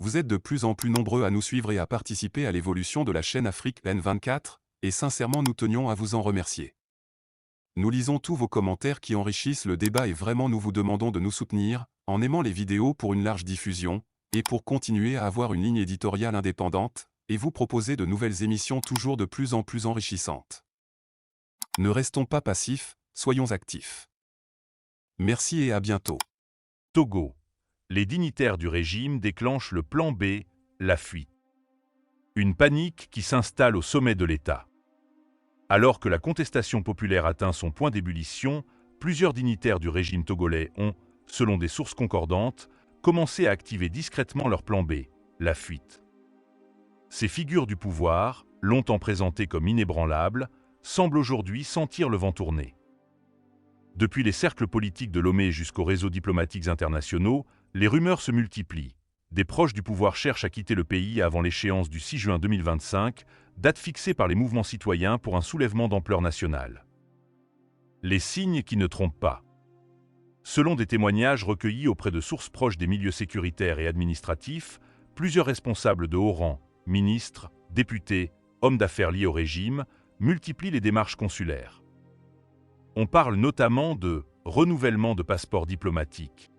Vous êtes de plus en plus nombreux à nous suivre et à participer à l'évolution de la chaîne Afrique N24, et sincèrement nous tenions à vous en remercier. Nous lisons tous vos commentaires qui enrichissent le débat et vraiment nous vous demandons de nous soutenir, en aimant les vidéos pour une large diffusion, et pour continuer à avoir une ligne éditoriale indépendante, et vous proposer de nouvelles émissions toujours de plus en plus enrichissantes. Ne restons pas passifs, soyons actifs. Merci et à bientôt. Togo. Les dignitaires du régime déclenchent le plan B, la fuite. Une panique qui s'installe au sommet de l'État. Alors que la contestation populaire atteint son point d'ébullition, plusieurs dignitaires du régime togolais ont, selon des sources concordantes, commencé à activer discrètement leur plan B, la fuite. Ces figures du pouvoir, longtemps présentées comme inébranlables, semblent aujourd'hui sentir le vent tourner. Depuis les cercles politiques de Lomé jusqu'aux réseaux diplomatiques internationaux, les rumeurs se multiplient. Des proches du pouvoir cherchent à quitter le pays avant l'échéance du 6 juin 2025, date fixée par les mouvements citoyens pour un soulèvement d'ampleur nationale. Les signes qui ne trompent pas. Selon des témoignages recueillis auprès de sources proches des milieux sécuritaires et administratifs, plusieurs responsables de haut rang, ministres, députés, hommes d'affaires liés au régime, multiplient les démarches consulaires. On parle notamment de renouvellement de passeports diplomatiques,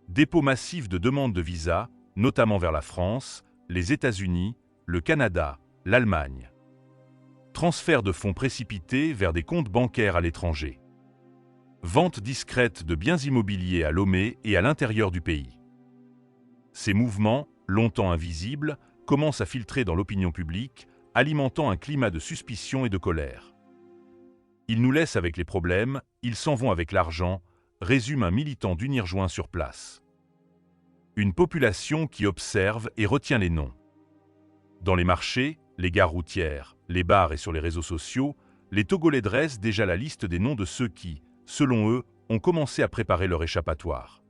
dépôt massif de demandes de visa, notamment vers la France, les États-Unis, le Canada, l'Allemagne. Transfert de fonds précipités vers des comptes bancaires à l'étranger. Vente discrète de biens immobiliers à Lomé et à l'intérieur du pays. Ces mouvements, longtemps invisibles, commencent à filtrer dans l'opinion publique, alimentant un climat de suspicion et de colère. Ils nous laissent avec les problèmes, ils s'en vont avec l'argent, résume un militant d'Unirjoint sur place. Une population qui observe et retient les noms. Dans les marchés, les gares routières, les bars et sur les réseaux sociaux, les Togolais dressent déjà la liste des noms de ceux qui, selon eux, ont commencé à préparer leur échappatoire.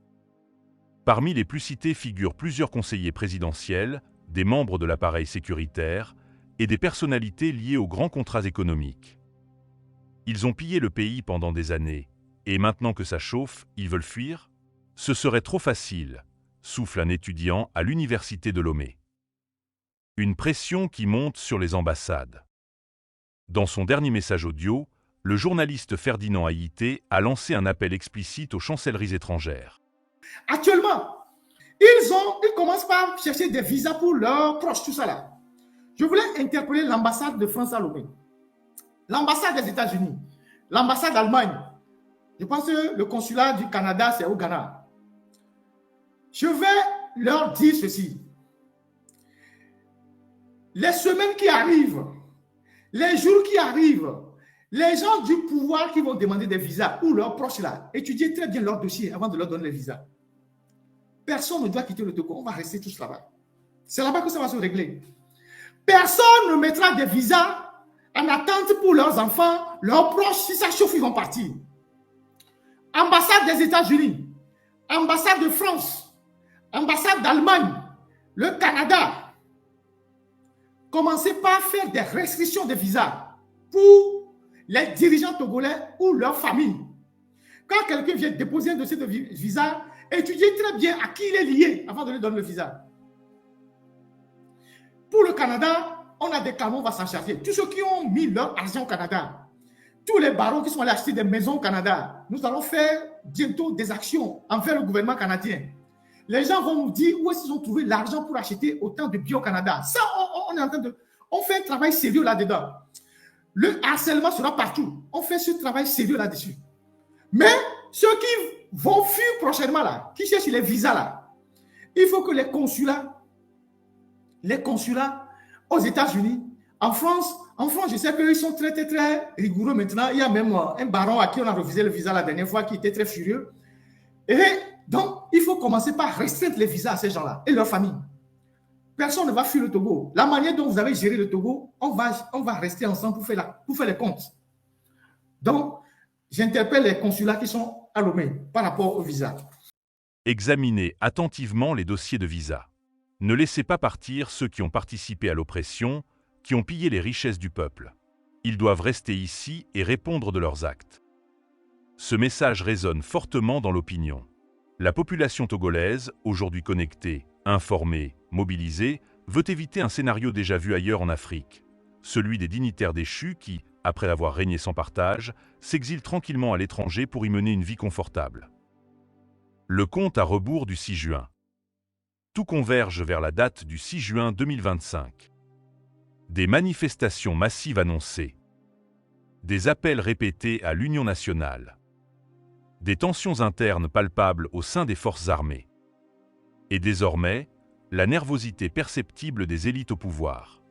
Parmi les plus cités figurent plusieurs conseillers présidentiels, des membres de l'appareil sécuritaire et des personnalités liées aux grands contrats économiques. Ils ont pillé le pays pendant des années, et maintenant que ça chauffe, ils veulent fuir? Ce serait trop facile, souffle un étudiant à l'université de Lomé. Une pression qui monte sur les ambassades. Dans son dernier message audio, le journaliste Ferdinand Haïté a lancé un appel explicite aux chancelleries étrangères. Actuellement, ils commencent par chercher des visas pour leurs proches, tout ça là. Je voulais interpeller l'ambassade de France à Lomé, l'ambassade des États-Unis, l'ambassade d'Allemagne. Je pense que le consulat du Canada, c'est au Ghana. Je vais leur dire ceci. Les semaines qui arrivent, les jours qui arrivent, les gens du pouvoir qui vont demander des visas ou leurs proches là, étudiez très bien leur dossier avant de leur donner les visas. Personne ne doit quitter le Togo, on va rester tous là-bas. C'est là-bas que ça va se régler. Personne ne mettra des visas en attente pour leurs enfants, leurs proches. Si ça chauffe, ils vont partir. Ambassade des États-Unis, ambassade de France, ambassade d'Allemagne, le Canada. Commencez par faire des restrictions de visas pour les dirigeants togolais ou leurs familles. Quand quelqu'un vient déposer un dossier de visa, étudiez très bien à qui il est lié avant de lui donner le visa. Pour le Canada, on a des camions, on va s'en charger. Tous ceux qui ont mis leur argent au Canada, tous les barons qui sont allés acheter des maisons au Canada, nous allons faire bientôt des actions envers le gouvernement canadien. Les gens vont nous dire où est-ce qu'ils ont trouvé l'argent pour acheter autant de biens au Canada. Ça, on est en train de... On fait un travail sérieux là-dedans. Le harcèlement sera partout. On fait ce travail sérieux là-dessus. Mais ceux qui vont fuir prochainement là, qui cherchent les visas là, il faut que les consulats aux États-Unis, en France, je sais qu'ils sont très, très, très rigoureux maintenant. Il y a même un baron à qui on a refusé le visa la dernière fois qui était très furieux. Et donc, il faut commencer par restreindre les visas à ces gens-là et leurs familles. Personne ne va fuir le Togo. La manière dont vous avez géré le Togo, on va rester ensemble pour faire les comptes. Donc, j'interpelle les consulats qui sont à Lomé par rapport au visa. Examinez attentivement les dossiers de visa. Ne laissez pas partir ceux qui ont participé à l'oppression, qui ont pillé les richesses du peuple. Ils doivent rester ici et répondre de leurs actes. Ce message résonne fortement dans l'opinion. La population togolaise, aujourd'hui connectée, informée, mobilisé, veut éviter un scénario déjà vu ailleurs en Afrique, celui des dignitaires déchus qui, après avoir régné sans partage, s'exilent tranquillement à l'étranger pour y mener une vie confortable. Le compte à rebours du 6 juin. Tout converge vers la date du 6 juin 2025. Des manifestations massives annoncées. Des appels répétés à l'Union nationale. Des tensions internes palpables au sein des forces armées. Et désormais, la nervosité perceptible des élites au pouvoir.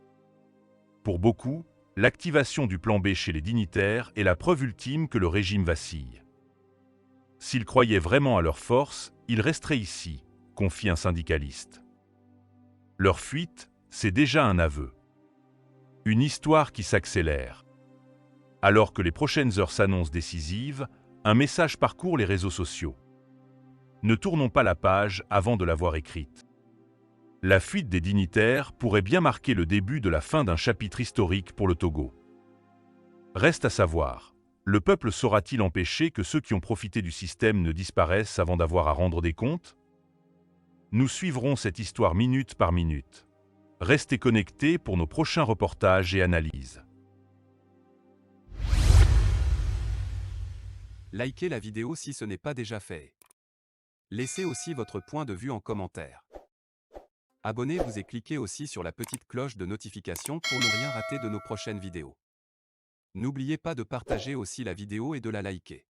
Pour beaucoup, l'activation du plan B chez les dignitaires est la preuve ultime que le régime vacille. S'ils croyaient vraiment à leur force, ils resteraient ici, confie un syndicaliste. Leur fuite, c'est déjà un aveu. Une histoire qui s'accélère. Alors que les prochaines heures s'annoncent décisives, un message parcourt les réseaux sociaux. Ne tournons pas la page avant de l'avoir écrite. La fuite des dignitaires pourrait bien marquer le début de la fin d'un chapitre historique pour le Togo. Reste à savoir, le peuple saura-t-il empêcher que ceux qui ont profité du système ne disparaissent avant d'avoir à rendre des comptes? Nous suivrons cette histoire minute par minute. Restez connectés pour nos prochains reportages et analyses. Likez la vidéo si ce n'est pas déjà fait. Laissez aussi votre point de vue en commentaire. Abonnez-vous et cliquez aussi sur la petite cloche de notification pour ne rien rater de nos prochaines vidéos. N'oubliez pas de partager aussi la vidéo et de la liker.